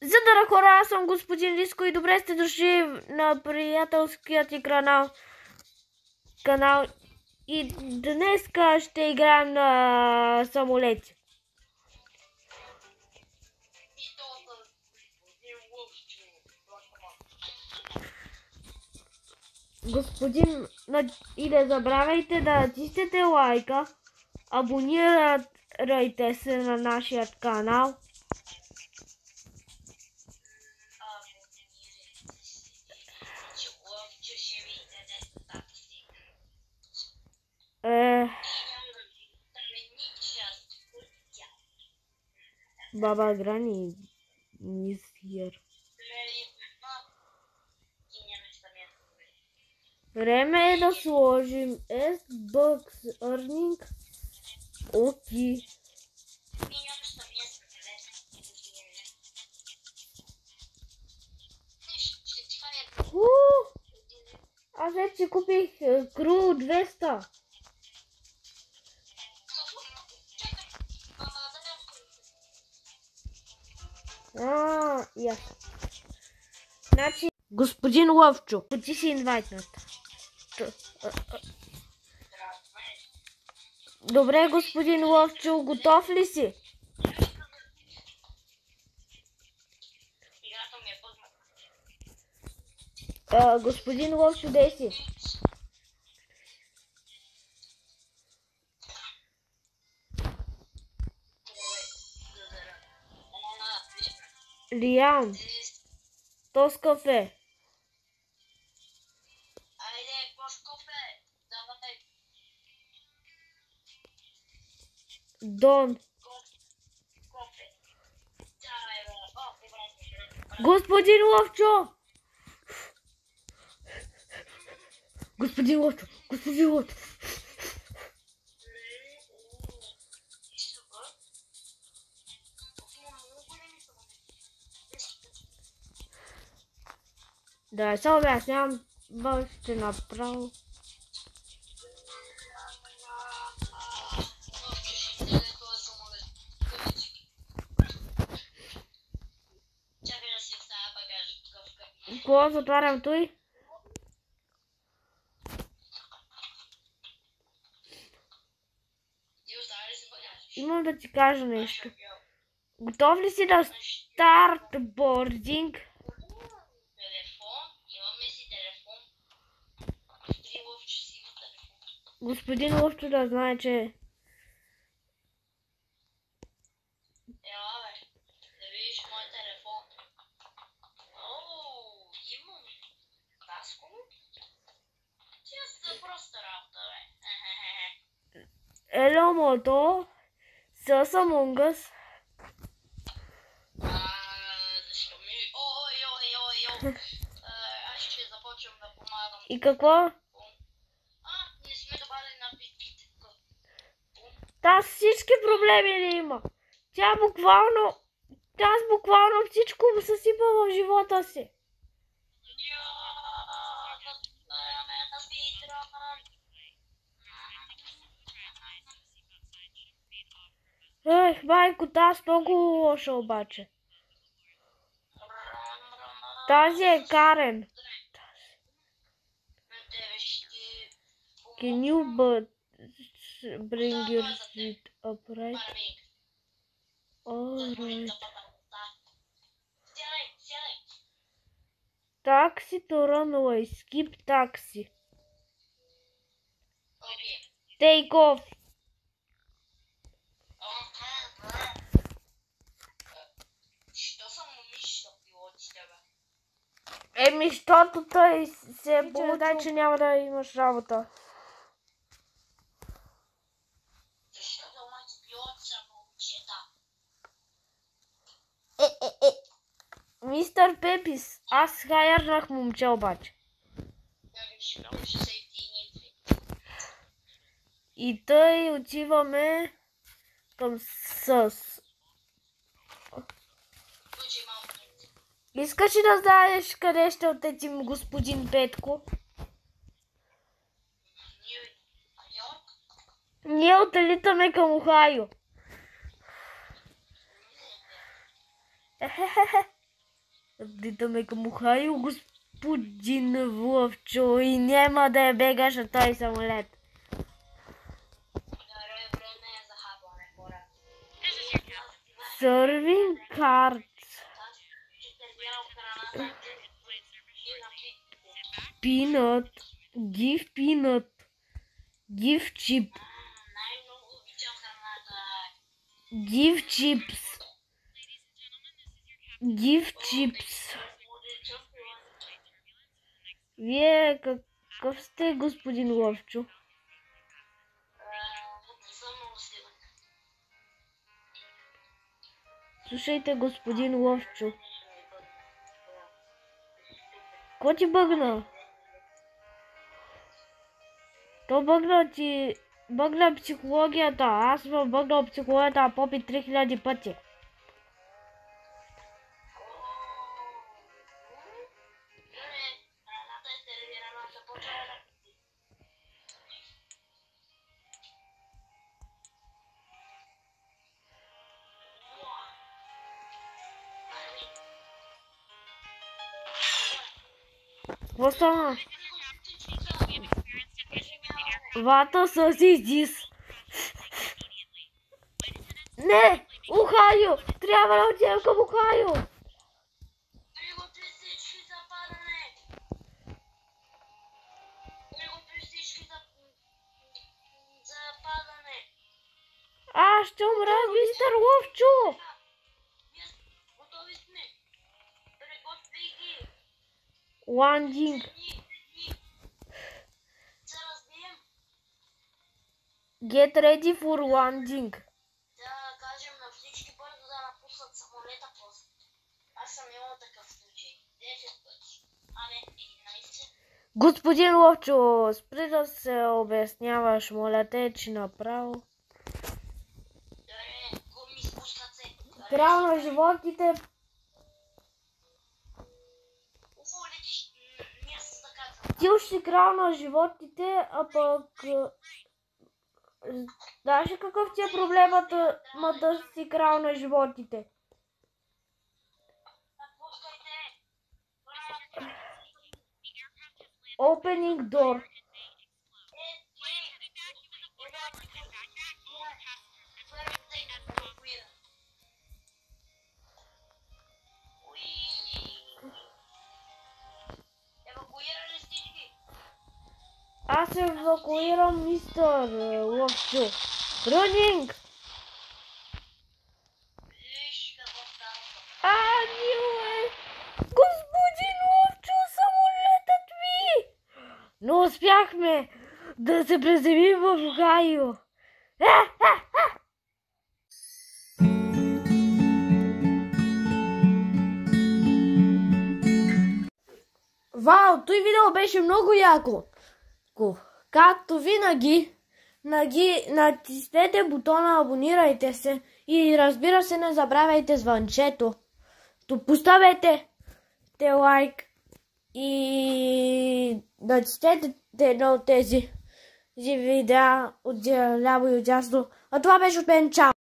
Здравейте хора, аз съм господин Риско и добре сте дошли на приятелският ти канал. И днеска ще играем на самолети. И не забравяйте да натиснете лайка, абонирайте се на нашия канал. Baba Granny is here. Време е да сложим S-Bucks Earning. Окей. Аз вече купих Crew 200. Ясно. Значи, господин Лъвчо, ти си инвайтнат. Добре, господин Лъвчо, готов ли си? Господин Лъвчо, дей си? Лиан, тос кафе. Дон. Господин Лъвчо! Господин Лъвчо! Господин Лъвчо! Да, само обяснявам бъдеще направо. Какво затварям той? Имам да ти кажа нещо. Готов ли си да стартбординг? Господин Лъвчо да знае, че... Да видиш мой телефон. Имам каско. Често просто работа, бе. Ело мото с Among Us. Защо ми... Аз ще започвам да помагам. И какво? Не сме добавили напитките. Та всички проблеми ли има? Тя буквално всичко съсипа в живота си. Ех, майко, тази много лоша обаче. Тази е Карен. Can you bring your seat upright? Alright. Taxi to runway. Skip taxi. Take off. Защото той се получи, че няма да имаш работа. Мистер Пепис, аз хайернах момче обаче. И тъй отиваме към СъС. Искаш ли да знаеш къде ще отетим господин Петко? Ние отлитаме към Охайо. Питаме към Охайо, господин Вовчо, и няма да бегаш от този самолет. Добре, време е за хапване, хора. Serving cards. Ще сервирам храната и напитките. Peanut. Give peanut. Give chip. Най-много обичам храната. Give chips. Give chips. Вие какъв сте, господин Ловчо? Не съм много силен. Слушайте, господин Ловчо. Ко ти бъгна? То бъгна психологията. Аз съм бъгнал психологията попи 3000 пъти. Какво стана? Вата с издис. Не! Охайо! Трябва да отидем към Охайо! Приготви всички за падане! Приготви всички за падане! Аз ще умра, мистер Ловчо! Готови сме! Приготви ги! Ландинг. Се разбием! Get ready for landing. Да кажем на всички бързо да напуснат самолета после. Аз съм имал такъв случай. 10 пъти. Абе, 11. Господин Ловчо, спри да се обясняваш, моля те, че направо. Добре, гуми спускат се. Крал на животните. Летиш, ние се така. Ти още си крал на животните, а пък... Знаеш ли какъв ти е проблемът, да си крал на животните? Opening door. Аз евакуирам мистер Ловчо. Running! Ниле! Господин Ловчо, самолетът ви! Но успяхме да се приземим в Охайо. Вау, той видео беше много яко. Както винаги, натиснете бутона, абонирайте се и разбира се не забравяйте звънчето. Поставете лайк и натиснете едно от тези видеа от ляво и от дясно. А това беше от мен. Чао!